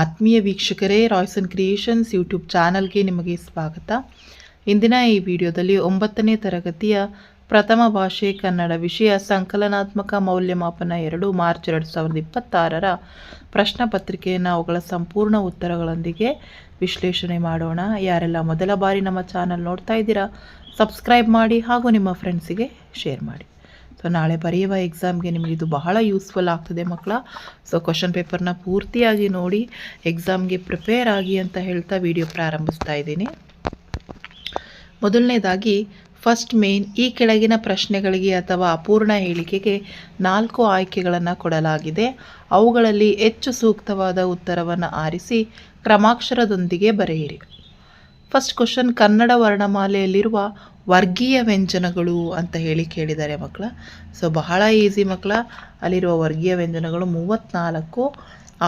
ಆತ್ಮೀಯ ವೀಕ್ಷಕರೇ, Royson creations YouTube ಚಾನಲ್ಗೆ ನಿಮಗೆ ಸ್ವಾಗತ. ಇಂದಿನ ಈ ವಿಡಿಯೋದಲ್ಲಿ 9ನೇ ತರಗತಿಯ ಪ್ರಥಮ ಭಾಷೆ ಕನ್ನಡ ವಿಷಯ ಸಂಕಲನಾತ್ಮಕ ಮೌಲ್ಯಮಾಪನ 2 ಮಾರ್ಚ್ 2026ರ ಪ್ರಶ್ನೆ ಪತ್ರಿಕೆಯನ್ನು ಅವುಗಳ ಸಂಪೂರ್ಣ ಉತ್ತರಗಳೊಂದಿಗೆ ವಿಶ್ಲೇಷಣೆ ಮಾಡೋಣ. ಯಾರೆಲ್ಲ ಮೊದಲ ಬಾರಿ ನಮ್ಮ ಚಾನಲ್ ನೋಡ್ತಾ ಇದ್ದೀರಾ, ಸಬ್ಸ್ಕ್ರೈಬ್ ಮಾಡಿ ಹಾಗೂ ನಿಮ್ಮ ಫ್ರೆಂಡ್ಸಿಗೆ ಶೇರ್ ಮಾಡಿ. ಸೊ ನಾಳೆ ಬರೆಯುವ ಎಕ್ಸಾಮ್ಗೆ ನಿಮಗೆ ಇದು ಬಹಳ ಯೂಸ್ಫುಲ್ ಆಗ್ತದೆ ಮಕ್ಕಳ. ಸೊ ಕ್ವಶನ್ ಪೇಪರ್ನ ಪೂರ್ತಿಯಾಗಿ ನೋಡಿ ಎಕ್ಸಾಮ್ಗೆ ಪ್ರಿಪೇರ್ ಆಗಿ ಅಂತ ಹೇಳ್ತಾ ವಿಡಿಯೋ ಪ್ರಾರಂಭಿಸ್ತಾ ಇದ್ದೀನಿ. ಮೊದಲನೇದಾಗಿ ಫಸ್ಟ್ ಮೇನ್, ಈ ಕೆಳಗಿನ ಪ್ರಶ್ನೆಗಳಿಗೆ ಅಥವಾ ಅಪೂರ್ಣ ಹೇಳಿಕೆಗೆ 4 ಆಯ್ಕೆಗಳನ್ನು ಕೊಡಲಾಗಿದೆ. ಅವುಗಳಲ್ಲಿ ಹೆಚ್ಚು ಸೂಕ್ತವಾದ ಉತ್ತರವನ್ನು ಆರಿಸಿ ಕ್ರಮಾಕ್ಷರದೊಂದಿಗೆ ಬರೆಯಿರಿ. ಫಸ್ಟ್ ಕ್ವಶನ್, ಕನ್ನಡ ವರ್ಣಮಾಲೆಯಲ್ಲಿರುವ ವರ್ಗೀಯ ವ್ಯಂಜನಗಳು ಅಂತ ಹೇಳಿ ಕೇಳಿದ್ದಾರೆ ಮಕ್ಕಳ. ಸೊ ಬಹಳ ಈಸಿ ಮಕ್ಕಳ. ಅಲ್ಲಿರುವ ವರ್ಗೀಯ ವ್ಯಂಜನಗಳು 34.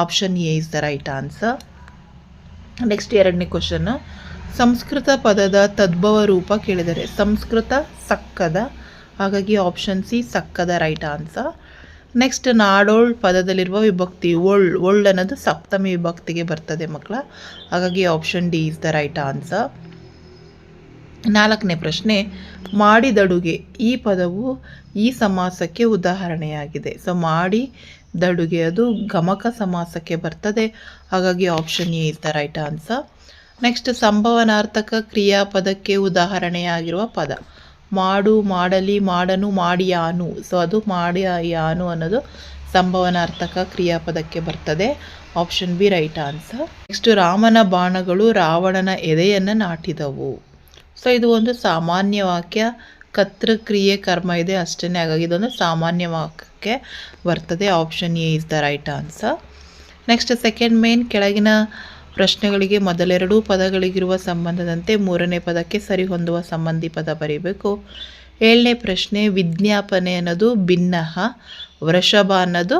Option A is the right answer. Next 2ನೇ ಕ್ವಶನ್, ಸಂಸ್ಕೃತ ಪದದ ತದ್ಭವ ರೂಪ ಕೇಳಿದ್ದಾರೆ. ಸಂಸ್ಕೃತ ಸಕ್ಕದ, ಹಾಗಾಗಿ ಆಪ್ಷನ್ ಸಿ ಸಕ್ಕದ ರೈಟ್ ಆನ್ಸರ್. ನೆಕ್ಸ್ಟ್ ನಾಡೋಳ್ ಪದದಲ್ಲಿರುವ ವಿಭಕ್ತಿ ಒಳ್ ಅನ್ನೋದು ಸಪ್ತಮಿ ವಿಭಕ್ತಿಗೆ ಬರ್ತದೆ ಮಕ್ಕಳ, ಹಾಗಾಗಿ option D is the right answer. 4ನೇ ಪ್ರಶ್ನೆ, ಮಾಡಿದಡುಗೆ ಈ ಪದವು ಈ ಸಮಾಸಕ್ಕೆ ಉದಾಹರಣೆಯಾಗಿದೆ. ಸೊ ಮಾಡಿದಡುಗೆ ಅದು ಗಮಕ ಸಮಾಸಕ್ಕೆ ಬರ್ತದೆ, ಹಾಗಾಗಿ option A is the right answer. Next ಸಂಭವನಾರ್ಥಕ ಕ್ರಿಯಾಪದಕ್ಕೆ ಉದಾಹರಣೆಯಾಗಿರುವ ಪದ ಮಾಡು, ಮಾಡಲಿ, ಮಾಡನು, ಮಾಡಿಯಾನು. ಸೊ ಅದು ಮಾಡಿಯಾನು ಅನ್ನೋದು ಸಂಭವನಾರ್ಥಕ ಕ್ರಿಯಾಪದಕ್ಕೆ ಬರ್ತದೆ, option B right answer. Next ರಾಮನ ಬಾಣಗಳು ರಾವಣನ ಎದೆಯನ್ನು ನಾಟಿದವು. ಸೊ ಇದು ಒಂದು ಸಾಮಾನ್ಯ ವಾಕ್ಯ, ಕರ್ತೃಕ್ರಿಯೆ ಕರ್ಮ ಇದೆ ಅಷ್ಟೇ, ಹಾಗಾಗಿ ಇದೊಂದು ಸಾಮಾನ್ಯ ವಾಕ್ಯಕ್ಕೆ ಬರ್ತದೆ, option A is the right answer. Next second main, ಕೆಳಗಿನ ಪ್ರಶ್ನೆಗಳಿಗೆ ಮೊದಲೆರಡೂ ಪದಗಳಿಗಿರುವ ಸಂಬಂಧದಂತೆ 3ನೇ ಪದಕ್ಕೆ ಸರಿಹೊಂದುವ ಸಂಬಂಧಿ ಪದ ಬರೀಬೇಕು. 7ನೇ ಪ್ರಶ್ನೆ, ವಿಜ್ಞಾಪನೆ ಅನ್ನೋದು ಭಿನ್ನಹ, ವೃಷಭ ಅನ್ನೋದು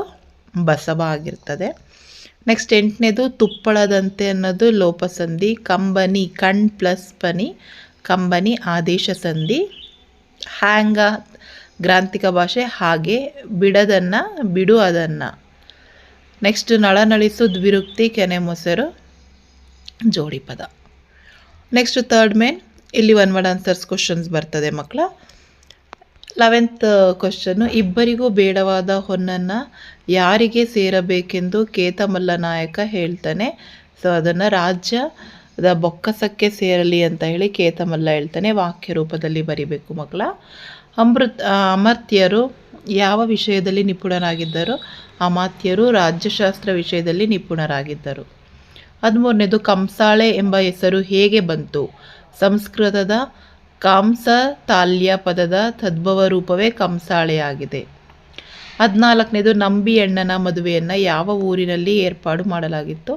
ಬಸವ ಆಗಿರ್ತದೆ. ನೆಕ್ಸ್ಟ್ 8ನೇದು ತುಪ್ಪಳದಂತೆ ಅನ್ನೋದು ಲೋಪಸಂಧಿ. ಕಂಬನಿ ಕಣ್ ಪ್ಲಸ್ ಪನಿ, ಕಂಬನಿ ಆದೇಶ ಸಂಧಿ. ಹ್ಯಾಂಗ ಗ್ರಾಂಥಿಕ ಭಾಷೆ, ಹಾಗೆ ಬಿಡದನ್ನು ಬಿಡು ಅದನ್ನು. ನೆಕ್ಸ್ಟ್ ನಳನಳಿಸು ದ್ವಿರುಕ್ತಿ, ಕೆನೆ ಮೊಸರು ಜೋಡಿ ಪದ. ನೆಕ್ಸ್ಟ್ ಥರ್ಡ್ ಮೇನ್, ಇಲ್ಲಿ 1 ವರ್ಡ್ ಆನ್ಸರ್ಸ್ ಕ್ವಶನ್ಸ್ ಬರ್ತದೆ ಮಕ್ಕಳ. 11th ಕ್ವಶನ್ನು, ಇಬ್ಬರಿಗೂ ಬೇಡವಾದ ಹೊನ್ನನ್ನು ಯಾರಿಗೆ ಸೇರಬೇಕೆಂದು ಕೇತಮಲ್ಲ ನಾಯಕ ಹೇಳ್ತಾನೆ. ಸೊ ಅದನ್ನು ರಾಜ್ಯದ ಬೊಕ್ಕಸಕ್ಕೆ ಸೇರಲಿ ಅಂತ ಹೇಳಿ ಕೇತಮಲ್ಲ ಹೇಳ್ತಾನೆ, ವಾಕ್ಯ ರೂಪದಲ್ಲಿ ಬರಿಬೇಕು ಮಕ್ಕಳ. ಅಮರ್ತ್ಯರು ಯಾವ ವಿಷಯದಲ್ಲಿ ನಿಪುಣರಾಗಿದ್ದರು? ಅಮಾತ್ಯರು ರಾಜ್ಯಶಾಸ್ತ್ರ ವಿಷಯದಲ್ಲಿ ನಿಪುಣರಾಗಿದ್ದರು. 13ನೇದು, ಕಂಸಾಳೆ ಎಂಬ ಹೆಸರು ಹೇಗೆ ಬಂತು? ಸಂಸ್ಕೃತದ ಕಾಂಸ ತಾಲ್ಯ ಪದದ ತದ್ಭವ ರೂಪವೇ ಕಂಸಾಳೆಯಾಗಿದೆ. 14ನೇದು, ನಂಬಿಯಣ್ಣನ ಮದುವೆಯನ್ನು ಯಾವ ಊರಿನಲ್ಲಿ ಏರ್ಪಾಡು ಮಾಡಲಾಗಿತ್ತು?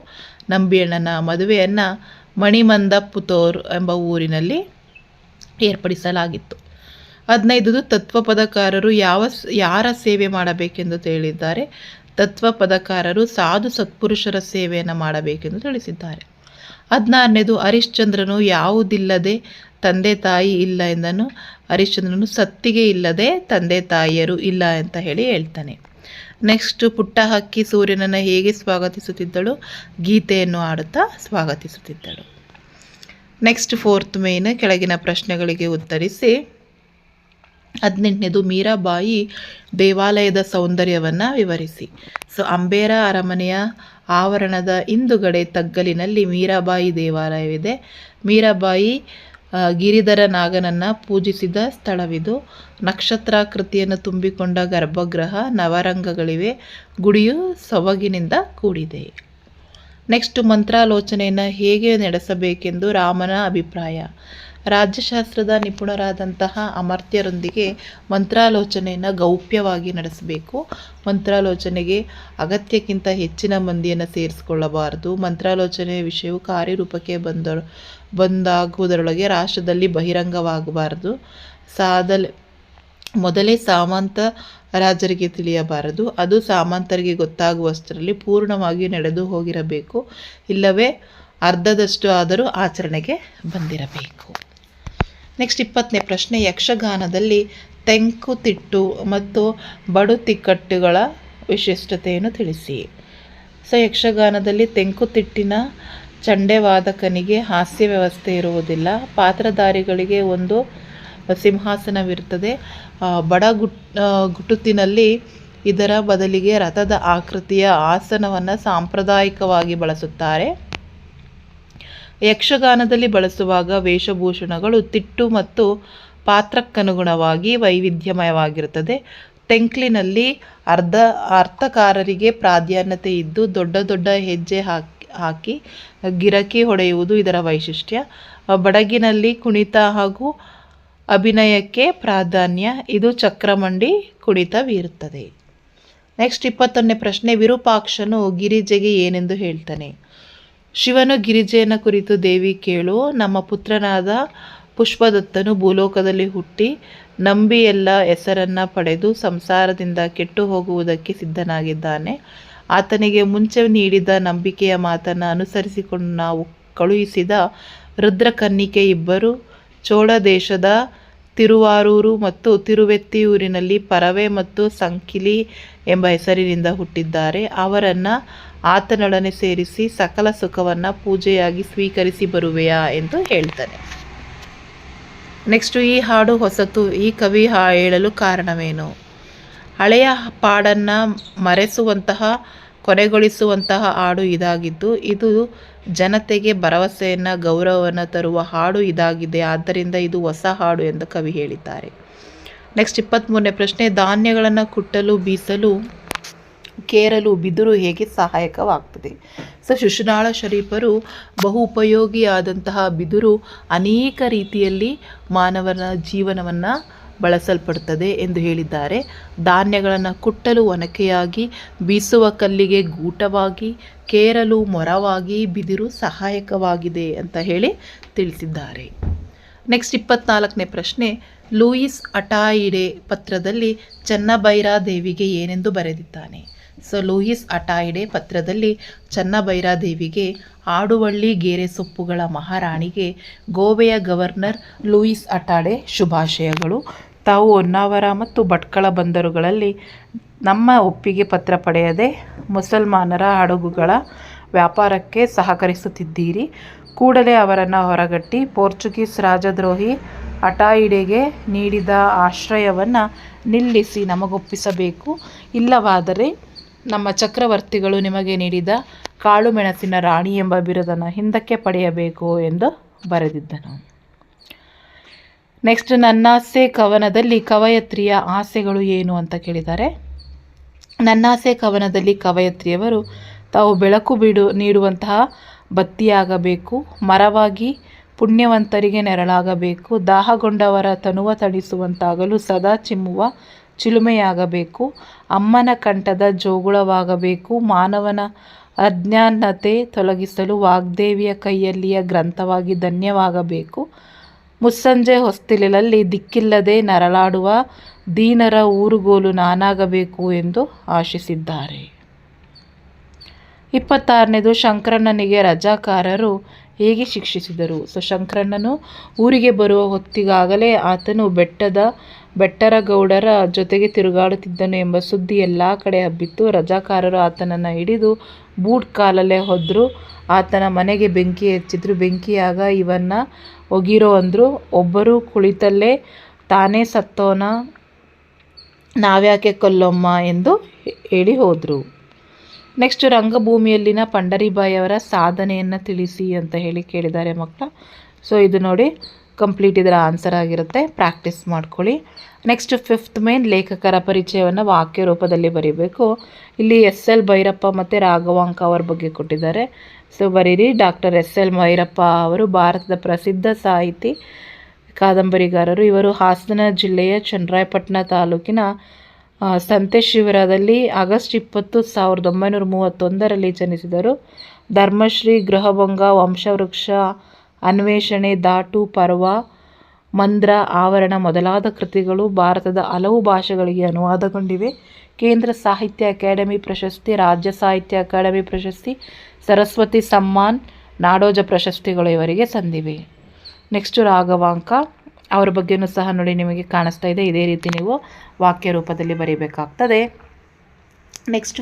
ನಂಬಿಯಣ್ಣನ ಮದುವೆಯನ್ನು ಮಣಿಮಂದಪುತ್ತೂರು ಎಂಬ ಊರಿನಲ್ಲಿ ಏರ್ಪಡಿಸಲಾಗಿತ್ತು. 15ದು, ತತ್ವಪದಕಾರರು ಯಾರ ಸೇವೆ ಮಾಡಬೇಕೆಂದು ಹೇಳಿದ್ದಾರೆ? ತತ್ವಪದಕಾರರು ಸಾಧು ಸತ್ಪುರುಷರ ಸೇವೆಯನ್ನು ಮಾಡಬೇಕೆಂದು ತಿಳಿಸಿದ್ದಾರೆ. 16ನೇದು, ಹರಿಶ್ಚಂದ್ರನು ಯಾವುದಿಲ್ಲದೆ ತಂದೆ ತಾಯಿ ಇಲ್ಲ ಎಂದನು. ಹರಿಶ್ಚಂದ್ರನು ಸತ್ತಿಗೆ ಇಲ್ಲದೆ ತಂದೆ ತಾಯಿಯರು ಇಲ್ಲ ಅಂತ ಹೇಳಿ ಹೇಳ್ತಾನೆ. ನೆಕ್ಸ್ಟ್, ಪುಟ್ಟ ಹಕ್ಕಿ ಸೂರ್ಯನನ್ನು ಹೇಗೆ ಸ್ವಾಗತಿಸುತ್ತಿದ್ದಳು? ಗೀತೆಯನ್ನು ಹಾಡುತ್ತಾ ಸ್ವಾಗತಿಸುತ್ತಿದ್ದಳು. ನೆಕ್ಸ್ಟ್ 4th ಮೇನ್, ಕೆಳಗಿನ ಪ್ರಶ್ನೆಗಳಿಗೆ ಉತ್ತರಿಸಿ. 18ನೇದು, ಮೀರಾಬಾಯಿ ದೇವಾಲಯದ ಸೌಂದರ್ಯವನ್ನು ವಿವರಿಸಿ. ಸೊ ಅಂಬೇರ ಅರಮನೆಯ ಆವರಣದ ಹಿಂದುಗಡೆ ತಗ್ಗಲಿನಲ್ಲಿ ಮೀರಾಬಾಯಿ ದೇವಾಲಯವಿದೆ. ಮೀರಾಬಾಯಿ ಗಿರಿಧರ ನಾಗನನ್ನು ಪೂಜಿಸಿದ ಸ್ಥಳವಿದು. ನಕ್ಷತ್ರಾಕೃತಿಯನ್ನು ತುಂಬಿಕೊಂಡ ಗರ್ಭಗೃಹ, ನವರಂಗಗಳಿವೆ, ಗುಡಿಯು ಸೊಬಗಿನಿಂದ ಕೂಡಿದೆ. ನೆಕ್ಸ್ಟ್, ಮಂತ್ರಾಲೋಚನೆಯನ್ನು ಹೇಗೆ ನಡೆಸಬೇಕೆಂದು ರಾಮನ ಅಭಿಪ್ರಾಯ? ರಾಜ್ಯಶಾಸ್ತ್ರದ ನಿಪುಣರಾದಂತಹ ಅಮರ್ತ್ಯರೊಂದಿಗೆ ಮಂತ್ರಾಲೋಚನೆಯನ್ನು ಗೌಪ್ಯವಾಗಿ ನಡೆಸಬೇಕು. ಮಂತ್ರಾಲೋಚನೆಗೆ ಅಗತ್ಯಕ್ಕಿಂತ ಹೆಚ್ಚಿನ ಮಂದಿಯನ್ನು ಸೇರಿಸಿಕೊಳ್ಳಬಾರದು. ಮಂತ್ರಾಲೋಚನೆಯ ವಿಷಯವು ಕಾರ್ಯರೂಪಕ್ಕೆ ಬಂದಾಗುವುದರೊಳಗೆ ರಾಷ್ಟ್ರದಲ್ಲಿ ಬಹಿರಂಗವಾಗಬಾರದು. ಮೊದಲೇ ಸಾಮಂತ ರಾಜರಿಗೆ ತಿಳಿಯಬಾರದು. ಅದು ಸಾಮಂತರಿಗೆ ಗೊತ್ತಾಗುವಷ್ಟರಲ್ಲಿ ಪೂರ್ಣವಾಗಿ ನಡೆದು ಹೋಗಿರಬೇಕು, ಇಲ್ಲವೇ ಅರ್ಧದಷ್ಟು ಆದರೂ ಆಚರಣೆಗೆ ಬಂದಿರಬೇಕು. ನೆಕ್ಸ್ಟ್ 20ನೇ ಪ್ರಶ್ನೆ, ಯಕ್ಷಗಾನದಲ್ಲಿ ತೆಂಕುತಿಟ್ಟು ಮತ್ತು ಬಡುತಿಕ್ಕಟ್ಟುಗಳ ವಿಶಿಷ್ಟತೆಯನ್ನು ತಿಳಿಸಿ. ಸೊ ಯಕ್ಷಗಾನದಲ್ಲಿ ತೆಂಕುತಿಟ್ಟಿನ ಚಂಡೆವಾದಕನಿಗೆ ಹಾಸ್ಯ ವ್ಯವಸ್ಥೆ ಇರುವುದಿಲ್ಲ. ಪಾತ್ರಧಾರಿಗಳಿಗೆ ಒಂದು ಸಿಂಹಾಸನವಿರುತ್ತದೆ. ಗುಟುತಿನಲ್ಲಿ ಇದರ ಬದಲಿಗೆ ರಥದ ಆಕೃತಿಯ ಆಸನವನ್ನು ಸಾಂಪ್ರದಾಯಿಕವಾಗಿ ಬಳಸುತ್ತಾರೆ. ಯಕ್ಷಗಾನದಲ್ಲಿ ಬಳಸುವಾಗ ವೇಷಭೂಷಣಗಳು ತಿಟ್ಟು ಮತ್ತು ಪಾತ್ರಕ್ಕನುಗುಣವಾಗಿ ವೈವಿಧ್ಯಮಯವಾಗಿರುತ್ತದೆ. ತೆಂಕ್ಲಿನಲ್ಲಿ ಅರ್ಥಕಾರರಿಗೆ ಪ್ರಾಧಾನ್ಯತೆ ಇದ್ದು ದೊಡ್ಡ ದೊಡ್ಡ ಹೆಜ್ಜೆ ಹಾಕಿ ಗಿರಕಿ ಹೊಡೆಯುವುದು ಇದರ ವೈಶಿಷ್ಟ್ಯ. ಬಡಗಿನಲ್ಲಿ ಕುಣಿತ ಹಾಗೂ ಅಭಿನಯಕ್ಕೆ ಪ್ರಾಧಾನ್ಯ. ಇದು ಚಕ್ರಮಂಡಿ ಕುಣಿತವಿರುತ್ತದೆ. ನೆಕ್ಸ್ಟ್ 21ನೇ ಪ್ರಶ್ನೆ, ವಿರೂಪಾಕ್ಷನು ಗಿರಿಜೆಗೆ ಏನೆಂದು ಹೇಳ್ತಾನೆ? ಶಿವನು ಗಿರಿಜೆಯನ್ನು ಕುರಿತು, ದೇವಿ ಕೇಳು, ನಮ್ಮ ಪುತ್ರನಾದ ಪುಷ್ಪದತ್ತನು ಭೂಲೋಕದಲ್ಲಿ ಹುಟ್ಟಿ ನಂಬಿಯೆಲ್ಲ ಹೆಸರನ್ನು ಪಡೆದು ಸಂಸಾರದಿಂದ ಕೆಟ್ಟು ಹೋಗುವುದಕ್ಕೆ ಸಿದ್ಧನಾಗಿದ್ದಾನೆ. ಆತನಿಗೆ ಮುಂಚೆ ನೀಡಿದ ನಂಬಿಕೆಯ ಮಾತನ್ನು ಅನುಸರಿಸಿಕೊಂಡು ನಾವು ಕಳುಹಿಸಿದ ರುದ್ರಕನ್ನಿಕೆ ಇಬ್ಬರು ಚೋಳ ದೇಶದ ತಿರುವಾರೂರು ಮತ್ತು ತಿರುವೆತ್ತಿಯೂರಿನಲ್ಲಿ ಪರವೆ ಮತ್ತು ಸಂಕಿಲಿ ಎಂಬ ಹೆಸರಿನಿಂದ ಹುಟ್ಟಿದ್ದಾರೆ. ಅವರನ್ನು ಆತನೊಡನೆ ಸೇರಿಸಿ ಸಕಲ ಸುಖವನ್ನು ಪೂಜೆಯಾಗಿ ಸ್ವೀಕರಿಸಿ ಬರುವೆಯಾ ಎಂದು ಹೇಳ್ತಾನೆ. ನೆಕ್ಸ್ಟು, ಈ ಹಾಡು ಹೊಸತು, ಈ ಕವಿ ಹೇಳಲು ಕಾರಣವೇನು? ಹಳೆಯ ಪಾಡನ್ನು ಮರೆಸುವಂತಹ, ಕೊನೆಗೊಳಿಸುವಂತಹ ಹಾಡು ಇದಾಗಿದ್ದು, ಇದು ಜನತೆಗೆ ಭರವಸೆಯನ್ನು, ಗೌರವವನ್ನು ತರುವ ಹಾಡು ಇದಾಗಿದೆ. ಆದ್ದರಿಂದ ಇದು ಹೊಸ ಹಾಡು ಎಂದು ಕವಿ ಹೇಳಿದ್ದಾರೆ. ನೆಕ್ಸ್ಟ್ 23ನೇ ಪ್ರಶ್ನೆ, ಧಾನ್ಯಗಳನ್ನು ಕುಟ್ಟಲು, ಬೀಸಲು, ಕೇರಲು ಬಿದಿರು ಹೇಗೆ ಸಹಾಯಕವಾಗ್ತದೆ? ಸೊ ಶಿಶುನಾಳ ಶರೀಫರು ಬಹು ಉಪಯೋಗಿಯಾದಂತಹ ಬಿದಿರು ಅನೇಕ ರೀತಿಯಲ್ಲಿ ಮಾನವನ ಜೀವನವನ್ನು ಬಳಸಲ್ಪಡುತ್ತದೆ ಎಂದು ಹೇಳಿದ್ದಾರೆ. ಧಾನ್ಯಗಳನ್ನು ಕುಟ್ಟಲು ಒನಕೆಯಾಗಿ, ಬೀಸುವ ಕಲ್ಲಿಗೆ ಗೂಟವಾಗಿ, ಕೇರಲು ಮೊರವಾಗಿ ಬಿದಿರು ಸಹಾಯಕವಾಗಿದೆ ಅಂತ ಹೇಳಿ ತಿಳಿಸಿದ್ದಾರೆ. ನೆಕ್ಸ್ಟ್ 24ನೇ ಪ್ರಶ್ನೆ, ಲೂಯಿಸ್ ಅಟಾಯಿಡೆ ಪತ್ರದಲ್ಲಿ ಚನ್ನಭೈರಾದೇವಿಗೆ ಏನೆಂದು ಬರೆದಿದ್ದಾನೆ? ಸೊ ಲೂಯಿಸ್ ಅಟಾಯಿಡೆ ಪತ್ರದಲ್ಲಿ ಚನ್ನಭೈರಾದೇವಿಗೆ, ಆಡುವಳ್ಳಿ ಗೇರೆ ಸೊಪ್ಪುಗಳ ಮಹಾರಾಣಿಗೆ ಗೋವೆಯ ಗವರ್ನರ್ ಲೂಯಿಸ್ ಅಟಾಡೆ ಶುಭಾಶಯಗಳು. ತಾವು ಹೊನ್ನಾವರ ಮತ್ತು ಭಟ್ಕಳ ಬಂದರುಗಳಲ್ಲಿ ನಮ್ಮ ಒಪ್ಪಿಗೆ ಪತ್ರ ಪಡೆಯದೆ ಮುಸಲ್ಮಾನರ ಹಡಗುಗಳ ವ್ಯಾಪಾರಕ್ಕೆ ಸಹಕರಿಸುತ್ತಿದ್ದೀರಿ. ಕೂಡಲೇ ಅವರನ್ನು ಹೊರಗಟ್ಟಿ ಪೋರ್ಚುಗೀಸ್ ರಾಜದ್ರೋಹಿ ಅಟಾಯಿಡೆಗೆ ನೀಡಿದ ಆಶ್ರಯವನ್ನು ನಿಲ್ಲಿಸಿ ನಮಗೊಪ್ಪಿಸಬೇಕು. ಇಲ್ಲವಾದರೆ ನಮ್ಮ ಚಕ್ರವರ್ತಿಗಳು ನಿಮಗೆ ನೀಡಿದ ಕಾಳುಮೆಣಸಿನ ರಾಣಿ ಎಂಬ ಬಿರುದನ್ನು ಹಿಂದಕ್ಕೆ ಪಡೆಯಬೇಕು ಎಂದು ಬರೆದಿದ್ದನು. ನೆಕ್ಸ್ಟ್, ನನ್ನಾಸೆ ಕವನದಲ್ಲಿ ಕವಯತ್ರಿಯ ಆಸೆಗಳು ಏನು ಅಂತ ಕೇಳಿದ್ದಾರೆ. ನನ್ನಾಸೆ ಕವನದಲ್ಲಿ ಕವಯತ್ರಿಯವರು ತಾವು ಬೆಳಕು ನೀಡುವಂತಹ ಬತ್ತಿಯಾಗಬೇಕು, ಮರವಾಗಿ ಪುಣ್ಯವಂತರಿಗೆ ನೆರಳಾಗಬೇಕು, ದಾಹಗೊಂಡವರ ತನುವ ತಣಿಸುವಂತಾಗಲು ಸದಾ ಚಿಮ್ಮುವ ಚಿಲುಮೆಯಾಗಬೇಕು, ಅಮ್ಮನ ಕಂಠದ ಜೋಗುಳವಾಗಬೇಕು, ಮಾನವನ ಅಜ್ಞಾನತೆ ತೊಲಗಿಸಲು ವಾಗ್ದೇವಿಯ ಕೈಯಲ್ಲಿಯ ಗ್ರಂಥವಾಗಿ ಧನ್ಯವಾಗಬೇಕು, ಮುಸ್ಸಂಜೆ ಹೊಸ್ತಿಲಲ್ಲಿ ದಿಕ್ಕಿಲ್ಲದೆ ನರಳಾಡುವ ದೀನರ ಊರುಗೋಲು ನಾನಾಗಬೇಕು ಎಂದು ಆಶಿಸಿದ್ದಾರೆ. 26ನೇದು, ಶಂಕರಣ್ಣನಿಗೆ ರಜಾಕಾರರು ಹೇಗೆ ಶಿಕ್ಷಿಸಿದರು? ಸೊ ಶಂಕರಣ್ಣನು ಊರಿಗೆ ಬರುವ ಹೊತ್ತಿಗಾಗಲೇ ಆತನು ಬೆಟ್ಟರಗೌಡರ ಜೊತೆಗೆ ತಿರುಗಾಡುತ್ತಿದ್ದನು ಎಂಬ ಸುದ್ದಿ ಎಲ್ಲ ಕಡೆ ಹಬ್ಬಿತ್ತು. ರಜಾಕಾರರು ಆತನನ್ನು ಹಿಡಿದು ಬೂಟ್ ಕಾಲಲ್ಲೇ ಹೊದ್ರು. ಆತನ ಮನೆಗೆ ಬೆಂಕಿ ಹಚ್ಚಿದ್ರು. ಬೆಂಕಿಯಾಗ ಇವನ್ನ ಒಗಿರೋ ಅಂದರು. ಒಬ್ಬರು ಕುಳಿತಲ್ಲೇ ತಾನೇ ಸತ್ತೋನ, ನಾವ್ಯಾಕೆ ಕೊಲ್ಲೊಮ್ಮ ಎಂದು ಹೇಳಿ ಹೋದರು. ನೆಕ್ಸ್ಟ್, ರಂಗಭೂಮಿಯಲ್ಲಿನ ಪಂಡರಿಬಾಯಿಯವರ ಸಾಧನೆಯನ್ನು ತಿಳಿಸಿ ಅಂತ ಹೇಳಿ ಕೇಳಿದ್ದಾರೆ ಮಕ್ಕಳ. ಸೊ ಇದು ನೋಡಿ ಕಂಪ್ಲೀಟ್ ಇದರ ಆನ್ಸರ್ ಆಗಿರುತ್ತೆ, ಪ್ರಾಕ್ಟೀಸ್ ಮಾಡ್ಕೊಳ್ಳಿ. ನೆಕ್ಸ್ಟ್ 5th ಮೇನ್, ಲೇಖಕರ ಪರಿಚಯವನ್ನು ವಾಕ್ಯ ರೂಪದಲ್ಲಿ ಬರೀಬೇಕು. ಇಲ್ಲಿ SL ಭೈರಪ್ಪ ಮತ್ತು ರಾಘವಾಂಕ ಅವರ ಬಗ್ಗೆ ಕೊಟ್ಟಿದ್ದಾರೆ. ಸೊ ಬರೀರಿ. ಡಾಕ್ಟರ್ SL ಭೈರಪ್ಪ ಅವರು ಭಾರತದ ಪ್ರಸಿದ್ಧ ಸಾಹಿತಿ, ಕಾದಂಬರಿಗಾರರು. ಇವರು ಹಾಸನ ಜಿಲ್ಲೆಯ ಚನ್ನರಾಯಪಟ್ಟಣ ತಾಲೂಕಿನ ಸಂತೆಶಿವರದಲ್ಲಿ ಆಗಸ್ಟ್ 20, 1931ರಲ್ಲಿ ಜನಿಸಿದರು. ಧರ್ಮಶ್ರೀ, ಗೃಹಭಂಗ, ವಂಶವೃಕ್ಷ, ಅನ್ವೇಷಣೆ, ದಾಟು, ಪರ್ವ, ಮಂದ್ರ, ಆವರಣ ಮೊದಲಾದ ಕೃತಿಗಳು ಭಾರತದ ಹಲವು ಭಾಷೆಗಳಿಗೆ ಅನುವಾದಗೊಂಡಿವೆ. ಕೇಂದ್ರ ಸಾಹಿತ್ಯ ಅಕಾಡೆಮಿ ಪ್ರಶಸ್ತಿ, ರಾಜ್ಯ ಸಾಹಿತ್ಯ ಅಕಾಡೆಮಿ ಪ್ರಶಸ್ತಿ, ಸರಸ್ವತಿ ಸಮ್ಮಾನ್, ನಾಡೋಜ ಪ್ರಶಸ್ತಿಗಳು ಇವರಿಗೆ ಸಂದಿವೆ. ನೆಕ್ಸ್ಟು ರಾಘವಾಂಕ ಅವರ ಬಗ್ಗೆಯೂ ಸಹ ನೋಡಿ ನಿಮಗೆ ಕಾಣಿಸ್ತಾ ಇದೆ. ಇದೇ ರೀತಿ ನೀವು ವಾಕ್ಯ ರೂಪದಲ್ಲಿ ಬರೀಬೇಕಾಗ್ತದೆ. ನೆಕ್ಸ್ಟ್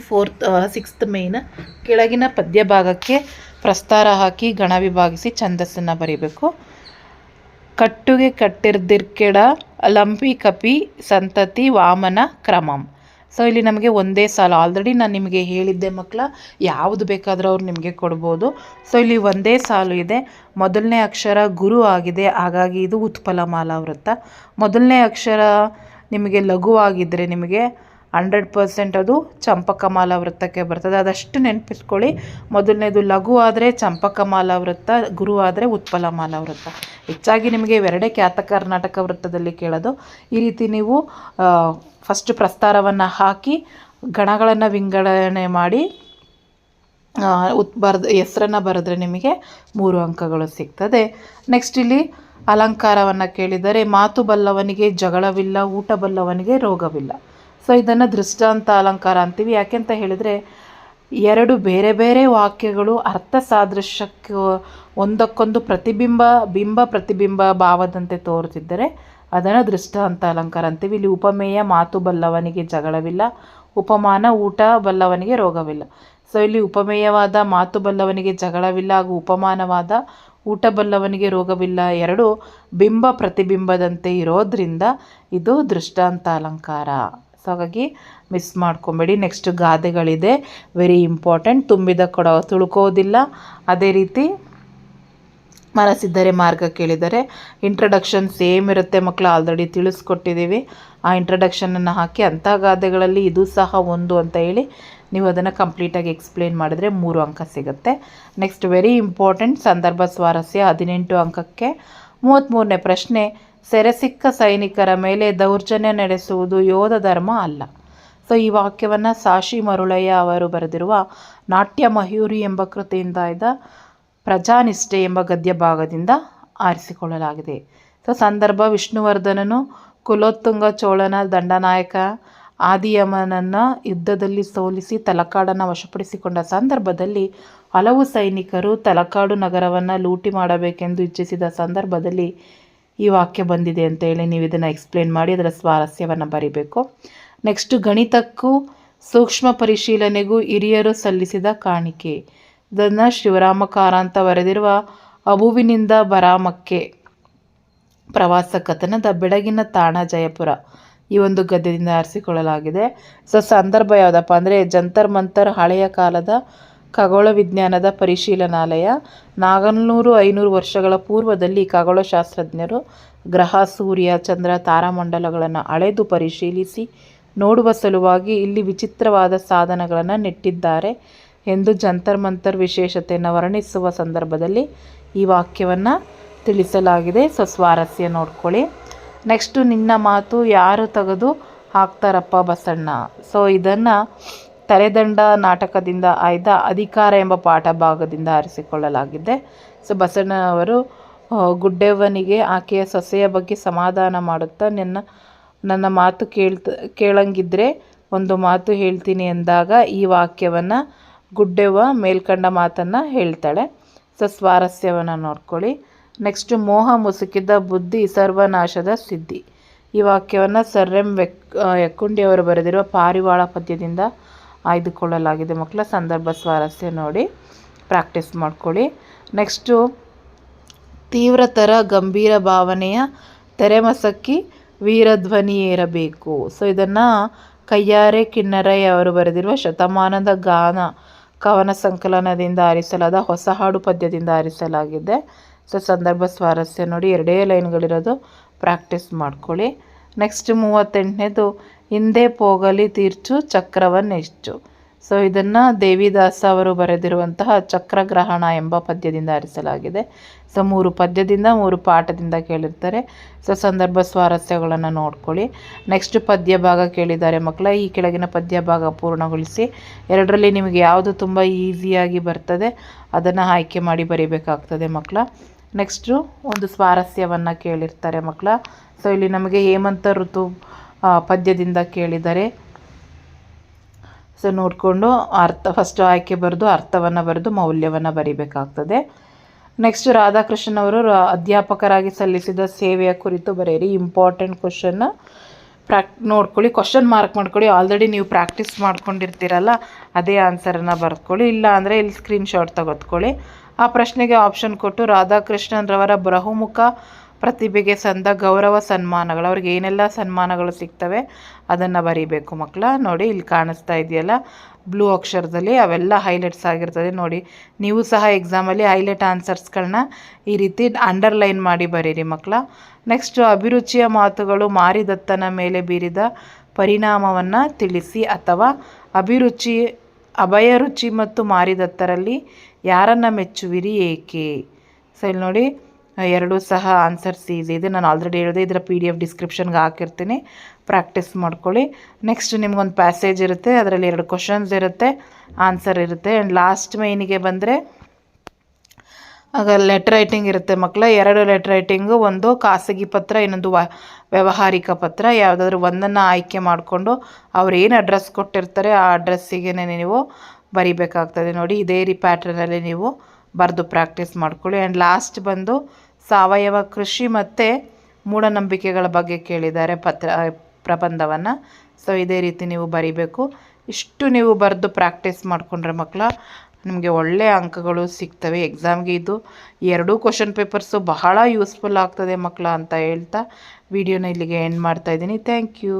ಸಿಕ್ಸ್ತ್ ಮೇನ್, ಕೆಳಗಿನ ಪದ್ಯ ಭಾಗಕ್ಕೆ ಪ್ರಸ್ತಾರ ಹಾಕಿ ಗಣ ವಿಭಾಗಿಸಿ ಛಂದಸ್ಸನ್ನು ಬರೀಬೇಕು. ಕಟ್ಟುಗೆ ಕಟ್ಟಿರ್ದಿರ್ಕೆಡ ಲಂಪಿ ಕಪಿ ಸಂತತಿ ವಾಮನ ಕ್ರಮಂ. ಸೊ ಇಲ್ಲಿ ನಮಗೆ ಒಂದೇ ಸಾಲ, ಆಲ್ರೆಡಿ ನಾನು ನಿಮಗೆ ಹೇಳಿದ್ದೆ ಮಕ್ಕಳ, ಯಾವುದು ಬೇಕಾದರೂ ಅವ್ರು ನಿಮಗೆ ಕೊಡ್ಬೋದು. ಸೊ ಇಲ್ಲಿ ಒಂದೇ ಸಾಲು ಇದೆ. ಮೊದಲನೇ ಅಕ್ಷರ ಗುರು ಆಗಿದೆ, ಹಾಗಾಗಿ ಇದು ಉತ್ಪಲಮಾಲಾ ವೃತ್ತ. ಮೊದಲನೇ ಅಕ್ಷರ ನಿಮಗೆ ಲಘುವಾಗಿದ್ದರೆ ನಿಮಗೆ 100% ಅದು ಚಂಪಕಮಾಲಾ ವೃತ್ತಕ್ಕೆ ಬರ್ತದೆ. ಅದಷ್ಟು ನೆನಪಿಸ್ಕೊಳ್ಳಿ. ಮೊದಲನೇದು ಲಘು ಆದರೆ ಚಂಪಕಮಾಲಾ ವೃತ್ತ, ಗುರು ಆದರೆ ಉತ್ಪಲಮಾಲಾ ವೃತ್ತ. ಹೆಚ್ಚಾಗಿ ನಿಮಗೆ ಇವೆರಡೇ ಖ್ಯಾತ ಕರ್ನಾಟಕ ವೃತ್ತದಲ್ಲಿ ಕೇಳೋದು. ಈ ರೀತಿ ನೀವು ಫಸ್ಟ್ ಪ್ರಸ್ತಾರವನ್ನು ಹಾಕಿ ಗಣಗಳನ್ನು ವಿಂಗಡಣೆ ಮಾಡಿ ಹೆಸರನ್ನು ಬರೆದ್ರೆ ನಿಮಗೆ 3 ಅಂಕಗಳು ಸಿಗ್ತದೆ. ನೆಕ್ಸ್ಟ್ ಇಲ್ಲಿ ಅಲಂಕಾರವನ್ನು ಕೇಳಿದರೆ, ಮಾತು ಬಲ್ಲವನಿಗೆ ಜಗಳವಿಲ್ಲ, ಊಟ ಬಲ್ಲವನಿಗೆ ರೋಗವಿಲ್ಲ. ಸೊ ಇದನ್ನು ದೃಷ್ಟಾಂತ ಅಲಂಕಾರ ಅಂತೀವಿ. ಯಾಕೆಂತ ಹೇಳಿದರೆ, 2 ಬೇರೆ ಬೇರೆ ವಾಕ್ಯಗಳು ಅರ್ಥ ಸಾದೃಶ್ಯಕ್ಕೆ ಒಂದಕ್ಕೊಂದು ಬಿಂಬ ಪ್ರತಿಬಿಂಬ ಭಾವದಂತೆ ತೋರುತ್ತಿದ್ದರೆ ಅದನ್ನು ದೃಷ್ಟಾಂತ ಅಲಂಕಾರ ಅಂತೀವಿ. ಇಲ್ಲಿ ಉಪಮೇಯ ಮಾತು ಬಲ್ಲವನಿಗೆ ಜಗಳವಿಲ್ಲ, ಉಪಮಾನ ಊಟ ಬಲ್ಲವನಿಗೆ ರೋಗವಿಲ್ಲ. ಸೊ ಇಲ್ಲಿ ಉಪಮೇಯವಾದ ಮಾತು ಬಲ್ಲವನಿಗೆ ಜಗಳವಿಲ್ಲ ಹಾಗೂ ಉಪಮಾನವಾದ ಊಟ ಬಲ್ಲವನಿಗೆ ರೋಗವಿಲ್ಲ 2 ಬಿಂಬ ಪ್ರತಿಬಿಂಬದಂತೆ ಇರೋದ್ರಿಂದ ಇದು ದೃಷ್ಟಾಂತ ಅಲಂಕಾರ. ಸೊ ಹಾಗಾಗಿ ಮಿಸ್ ಮಾಡ್ಕೊಬೇಡಿ. ನೆಕ್ಸ್ಟ್ ಗಾದೆಗಳಿದೆ, ವೆರಿ ಇಂಪಾರ್ಟೆಂಟ್. ತುಂಬಿದ ಕೊಡ ತುಳ್ಕೋದಿಲ್ಲ. ಅದೇ ರೀತಿ ಮನಸ್ಸಿದ್ದರೆ ಮಾರ್ಗ ಕೇಳಿದರೆ ಇಂಟ್ರಡಕ್ಷನ್ ಸೇಮ್ ಇರುತ್ತೆ ಮಕ್ಕಳು, ಆಲ್ರೆಡಿ ತಿಳಿಸ್ಕೊಟ್ಟಿದ್ದೀವಿ. ಆ ಇಂಟ್ರಡಕ್ಷನನ್ನು ಹಾಕಿ ಅಂಥ ಗಾದೆಗಳಲ್ಲಿ ಇದು ಸಹ ಒಂದು ಅಂತ ಹೇಳಿ ನೀವು ಅದನ್ನು ಕಂಪ್ಲೀಟಾಗಿ ಎಕ್ಸ್ಪ್ಲೇನ್ ಮಾಡಿದರೆ 3 ಅಂಕ ಸಿಗುತ್ತೆ. ನೆಕ್ಸ್ಟ್ ವೆರಿ ಇಂಪಾರ್ಟೆಂಟ್, ಸಂದರ್ಭ ಸ್ವಾರಸ್ಯ 18 ಅಂಕಕ್ಕೆ. 33ನೇ ಪ್ರಶ್ನೆ, ಸೆರೆಸಿಕ್ಕ ಸೈನಿಕರ ಮೇಲೆ ದೌರ್ಜನ್ಯ ನಡೆಸುವುದು ಯೋಧ ಧರ್ಮ ಅಲ್ಲ. ಸೊ ಈ ವಾಕ್ಯವನ್ನು ಸಾಶಿ ಮರುಳಯ್ಯ ಅವರು ಬರೆದಿರುವ ನಾಟ್ಯ ಮಯೂರಿ ಎಂಬ ಕೃತಿಯಿಂದ ಆಯ್ದ ಪ್ರಜಾನಿಷ್ಠೆ ಎಂಬ ಗದ್ಯ ಭಾಗದಿಂದ ಆರಿಸಿಕೊಳ್ಳಲಾಗಿದೆ. ಸೊ ಸಂದರ್ಭ, ವಿಷ್ಣುವರ್ಧನನು ಕುಲೋತ್ತುಂಗ ಚೋಳನ ದಂಡನಾಯಕ ಆದಿಯಮನನ್ನು ಯುದ್ಧದಲ್ಲಿ ಸೋಲಿಸಿ ತಲಕಾಡನ್ನು ವಶಪಡಿಸಿಕೊಂಡ ಸಂದರ್ಭದಲ್ಲಿ ಹಲವು ಸೈನಿಕರು ತಲಕಾಡು ನಗರವನ್ನು ಲೂಟಿ ಮಾಡಬೇಕೆಂದು ಇಚ್ಛಿಸಿದ ಸಂದರ್ಭದಲ್ಲಿ ಈ ವಾಕ್ಯ ಬಂದಿದೆ ಅಂತ ಹೇಳಿ ನೀವು ಇದನ್ನು ಎಕ್ಸ್ಪ್ಲೇನ್ ಮಾಡಿ ಅದರ ಸ್ವಾರಸ್ಯವನ್ನು ಬರಿಬೇಕು. ನೆಕ್ಸ್ಟ್, ಗಣಿತಕ್ಕೂ ಸೂಕ್ಷ್ಮ ಪರಿಶೀಲನೆಗೂ ಹಿರಿಯರು ಸಲ್ಲಿಸಿದ ಕಾಣಿಕೆ. ಇದನ್ನು ಶಿವರಾಮ ಕಾರಂತ ಬರೆದಿರುವ ಅಬುವಿನಿಂದ ಬರಾಮಕ್ಕೆ ಪ್ರವಾಸ ಕಥನದ ಬೆಳಗಿನ ತಾಣ ಜಯಪುರ ಈ ಒಂದು ಗದ್ಯದಿಂದ ಆರಿಸಿಕೊಳ್ಳಲಾಗಿದೆ. ಸೊ ಸಂದರ್ಭ ಯಾವುದಪ್ಪ ಅಂದರೆ, ಜಂತರ್ ಮಂತರ್ ಹಳೆಯ ಕಾಲದ ಖಗೋಳ ವಿಜ್ಞಾನದ ಪರಿಶೀಲನಾಲಯ. 400-500 ವರ್ಷಗಳ ಪೂರ್ವದಲ್ಲಿ ಖಗೋಳಶಾಸ್ತ್ರಜ್ಞರು ಗ್ರಹ, ಸೂರ್ಯ, ಚಂದ್ರ, ತಾರಾಮಂಡಲಗಳನ್ನು ಅಳೆದು ಪರಿಶೀಲಿಸಿ ನೋಡುವ ಸಲುವಾಗಿ ಇಲ್ಲಿ ವಿಚಿತ್ರವಾದ ಸಾಧನಗಳನ್ನು ನೆಟ್ಟಿದ್ದಾರೆ ಎಂದು ಜಂತರ್ ಮಂತರ್ ವಿಶೇಷತೆಯನ್ನು ವರ್ಣಿಸುವ ಸಂದರ್ಭದಲ್ಲಿ ಈ ವಾಕ್ಯವನ್ನು ತಿಳಿಸಲಾಗಿದೆ. ಸೊ ಸ್ವಾರಸ್ಯ ನೋಡ್ಕೊಳ್ಳಿ. ನೆಕ್ಸ್ಟು, ನಿನ್ನ ಮಾತು ಯಾರು ತೆಗೆದು ಹಾಕ್ತಾರಪ್ಪ ಬಸಣ್ಣ. ಸೊ ಇದನ್ನು ತಲೆದಂಡ ನಾಟಕದಿಂದ ಆಯ್ದ ಅಧಿಕಾರ ಎಂಬ ಪಾಠ ಭಾಗದಿಂದ ಆರಿಸಿಕೊಳ್ಳಲಾಗಿದೆ. ಸೊ ಬಸಣ್ಣನವರು ಗುಡ್ಡೆವ್ವನಿಗೆ ಆಕೆಯ ಸೊಸೆಯ ಬಗ್ಗೆ ಸಮಾಧಾನ ಮಾಡುತ್ತಾ, ನನ್ನ ಮಾತು ಕೇಳಂಗಿದ್ರೆ ಒಂದು ಮಾತು ಹೇಳ್ತೀನಿ ಎಂದಾಗ ಈ ವಾಕ್ಯವನ್ನು ಗುಡ್ಡೆವ್ವ ಮೇಲ್ಕಂಡ ಮಾತನ್ನು ಹೇಳ್ತಾಳೆ. ಸೊ ಸ್ವಾರಸ್ಯವನ್ನು ನೋಡ್ಕೊಳ್ಳಿ. ನೆಕ್ಸ್ಟು, ಮೋಹ ಮುಸುಕಿದ ಬುದ್ಧಿ ಸರ್ವನಾಶದ ಸಿದ್ಧಿ. ಈ ವಾಕ್ಯವನ್ನು ಸರ್ ಎಂ ಯಕ್ಕುಂಡಿಯವರು ಬರೆದಿರುವ ಪಾರಿವಾಳ ಪದ್ಯದಿಂದ ಆಯ್ದುಕೊಳ್ಳಲಾಗಿದೆ ಮಕ್ಕಳ. ಸಂದರ್ಭ ಸ್ವಾರಸ್ಯ ನೋಡಿ ಪ್ರಾಕ್ಟೀಸ್ ಮಾಡ್ಕೊಳ್ಳಿ. ನೆಕ್ಸ್ಟು, ತೀವ್ರತರ ಗಂಭೀರ ಭಾವನೆಯ ತೆರೆಮಸಕ್ಕಿ ವೀರಧ್ವನಿಯೇರಬೇಕು. ಸೊ ಇದನ್ನು ಕಯ್ಯಾರೆ ಕಿನ್ನರಯ್ಯ ಅವರು ಬರೆದಿರುವ ಶತಮಾನದ ಗಾನ ಕವನ ಸಂಕಲನದಿಂದ ಆರಿಸಲಾದ ಹೊಸ ಹಾಡು ಪದ್ಯದಿಂದ ಆರಿಸಲಾಗಿದೆ. ಸೊ ಸಂದರ್ಭ ಸ್ವಾರಸ್ಯ ನೋಡಿ, 2 ಲೈನ್ಗಳಿರೋದು, ಪ್ರಾಕ್ಟೀಸ್ ಮಾಡ್ಕೊಳ್ಳಿ. ನೆಕ್ಸ್ಟ್ 38ನೇದು, ಹಿಂದೆ ಪೋಗಲಿ ತೀರ್ಚು ಚಕ್ರವನ್ನೆಚ್ಚು. ಸೊ ಇದನ್ನು ದೇವಿದಾಸ ಅವರು ಬರೆದಿರುವಂತಹ ಚಕ್ರಗ್ರಹಣ ಎಂಬ ಪದ್ಯದಿಂದ ಆರಿಸಲಾಗಿದೆ. ಸೊ 3 ಪದ್ಯದಿಂದ 3 ಪಾಠದಿಂದ ಕೇಳಿರ್ತಾರೆ. ಸೊ ಸಂದರ್ಭ ಸ್ವಾರಸ್ಯಗಳನ್ನು ನೋಡ್ಕೊಳ್ಳಿ. ನೆಕ್ಸ್ಟ್ ಪದ್ಯ ಭಾಗ ಕೇಳಿದ್ದಾರೆ ಮಕ್ಕಳ. ಈ ಕೆಳಗಿನ ಪದ್ಯ ಭಾಗ ಪೂರ್ಣಗೊಳಿಸಿ. 2ರಲ್ಲಿ ನಿಮಗೆ ಯಾವುದು ತುಂಬ ಈಸಿಯಾಗಿ ಬರ್ತದೆ ಅದನ್ನು ಆಯ್ಕೆ ಮಾಡಿ ಬರೀಬೇಕಾಗ್ತದೆ ಮಕ್ಕಳ. ನೆಕ್ಸ್ಟು ಒಂದು ಸ್ವಾರಸ್ಯವನ್ನು ಕೇಳಿರ್ತಾರೆ ಮಕ್ಕಳ. ಸೊ ಇಲ್ಲಿ ನಮಗೆ ಹೇಮಂತ ಋತು ಪದ್ಯದಿಂದ ಕೇಳಿದ್ದಾರೆ. ಸೊ ನೋಡಿಕೊಂಡು ಫಸ್ಟು ಆಯ್ಕೆ ಬರೆದು ಅರ್ಥವನ್ನು ಬರೆದು ಮೌಲ್ಯವನ್ನು ಬರೀಬೇಕಾಗ್ತದೆ. ನೆಕ್ಸ್ಟ್, ರಾಧಾಕೃಷ್ಣನ್ ಅವರು ಅಧ್ಯಾಪಕರಾಗಿ ಸಲ್ಲಿಸಿದ ಸೇವೆಯ ಕುರಿತು ಬರೆಯಿರಿ. Important question. ನೋಡ್ಕೊಳ್ಳಿ, ಕ್ವಶನ್ ಮಾರ್ಕ್ ಮಾಡ್ಕೊಳ್ಳಿ. ಆಲ್ರೆಡಿ ನೀವು ಪ್ರಾಕ್ಟೀಸ್ ಮಾಡ್ಕೊಂಡಿರ್ತೀರಲ್ಲ ಅದೇ ಆನ್ಸರನ್ನು ಬರ್ಕೊಳ್ಳಿ. ಇಲ್ಲ ಅಂದರೆ ಇಲ್ಲಿ ಸ್ಕ್ರೀನ್ಶಾಟ್ ತೆಗೆದುಕೊಳ್ಳಿ. ಆ ಪ್ರಶ್ನೆಗೆ ಆಪ್ಷನ್ ಕೊಟ್ಟು ರಾಧಾಕೃಷ್ಣನ್ ರವರ ಬಹುಮುಖ ಪ್ರತಿಭೆಗೆ ಸಂದ ಗೌರವ ಸನ್ಮಾನಗಳು, ಅವ್ರಿಗೆ ಏನೆಲ್ಲ ಸನ್ಮಾನಗಳು ಸಿಗ್ತವೆ ಅದನ್ನು ಬರೀಬೇಕು ಮಕ್ಕಳ. ನೋಡಿ ಇಲ್ಲಿ ಕಾಣಿಸ್ತಾ ಇದೆಯಲ್ಲ ಬ್ಲೂ ಅಕ್ಷರದಲ್ಲಿ, ಅವೆಲ್ಲ ಹೈಲೈಟ್ಸ್ ಆಗಿರ್ತದೆ ನೋಡಿ. ನೀವು ಸಹ ಎಕ್ಸಾಮಲ್ಲಿ ಹೈಲೈಟ್ ಆನ್ಸರ್ಸ್ಗಳನ್ನ ಈ ರೀತಿ ಅಂಡರ್ಲೈನ್ ಮಾಡಿ ಬರೀರಿ ಮಕ್ಕಳ. ನೆಕ್ಸ್ಟು ಅಭಿರುಚಿಯ ಮಾತುಗಳು ಮಾರಿದತ್ತನ ಮೇಲೆ ಬೀರಿದ ಪರಿಣಾಮವನ್ನು ತಿಳಿಸಿ, ಅಥವಾ ಅಭಯರುಚಿ ಮತ್ತು ಮಾರಿದತ್ತರಲ್ಲಿ ಯಾರನ್ನು ಮೆಚ್ಚುವಿರಿ ಏಕೆ? ಸೊ ಇಲ್ಲಿ ನೋಡಿ ಎರಡೂ ಸಹ ಆನ್ಸರ್ಸ್ ಈಸಿ ಇದೆ. ನಾನು ಆಲ್ರೆಡಿ ಹೇಳಿದೆ, ಇದರ PDF ಡಿಸ್ಕ್ರಿಪ್ಷನ್ಗೆ ಹಾಕಿರ್ತೀನಿ, ಪ್ರಾಕ್ಟೀಸ್ ಮಾಡ್ಕೊಳ್ಳಿ. ನೆಕ್ಸ್ಟ್ ನಿಮ್ಗೊಂದು ಪ್ಯಾಸೇಜ್ ಇರುತ್ತೆ, ಅದರಲ್ಲಿ 2 ಕ್ವಶನ್ಸ್ ಇರುತ್ತೆ, ಆನ್ಸರ್ ಇರುತ್ತೆ. ಆ್ಯಂಡ್ ಲಾಸ್ಟ್ ಮೈನಿಗೆ ಬಂದರೆ ಆಗ ಲೆಟರ್ ರೈಟಿಂಗ್ ಇರುತ್ತೆ ಮಕ್ಕಳ. 2 ಲೆಟರ್ ರೈಟಿಂಗು, ಒಂದು ಖಾಸಗಿ ಪತ್ರ, ಇನ್ನೊಂದು ವ್ಯಾವಹಾರಿಕ ಪತ್ರ. ಯಾವುದಾದ್ರೂ ಒಂದನ್ನು ಆಯ್ಕೆ ಮಾಡಿಕೊಂಡು ಅವ್ರು ಏನು ಅಡ್ರೆಸ್ ಕೊಟ್ಟಿರ್ತಾರೆ ಆ ಅಡ್ರೆಸ್ಸಿಗೆ ನೀವು ಬರಿಬೇಕಾಗ್ತದೆ ನೋಡಿ. ಇದೇ ಪ್ಯಾಟ್ರನಲ್ಲಿ ನೀವು ಬರೆದು ಪ್ರಾಕ್ಟೀಸ್ ಮಾಡ್ಕೊಳ್ಳಿ. ಆ್ಯಂಡ್ ಲಾಸ್ಟ್ ಬಂದು ಸಾವಯವ ಕೃಷಿ ಮತ್ತು ಮೂಢನಂಬಿಕೆಗಳ ಬಗ್ಗೆ ಕೇಳಿದ್ದಾರೆ ಪ್ರಬಂಧವನ್ನು. ಸೊ ಇದೇ ರೀತಿ ನೀವು ಬರಿಬೇಕು. ಇಷ್ಟು ನೀವು ಬರೆದು ಪ್ರಾಕ್ಟೀಸ್ ಮಾಡಿಕೊಂಡ್ರೆ ಮಕ್ಕಳ ನಿಮಗೆ ಒಳ್ಳೆಯ ಅಂಕಗಳು ಸಿಗ್ತವೆ ಎಕ್ಸಾಮ್ಗೆ. ಇದು 2 ಕ್ವಶನ್ ಪೇಪರ್ಸು ಬಹಳ ಯೂಸ್ಫುಲ್ ಆಗ್ತದೆ ಮಕ್ಕಳ ಅಂತ ಹೇಳ್ತಾ ವಿಡಿಯೋನ ಇಲ್ಲಿಗೆ ಎಂಡ್ ಮಾಡ್ತಾಯಿದ್ದೀನಿ. Thank you.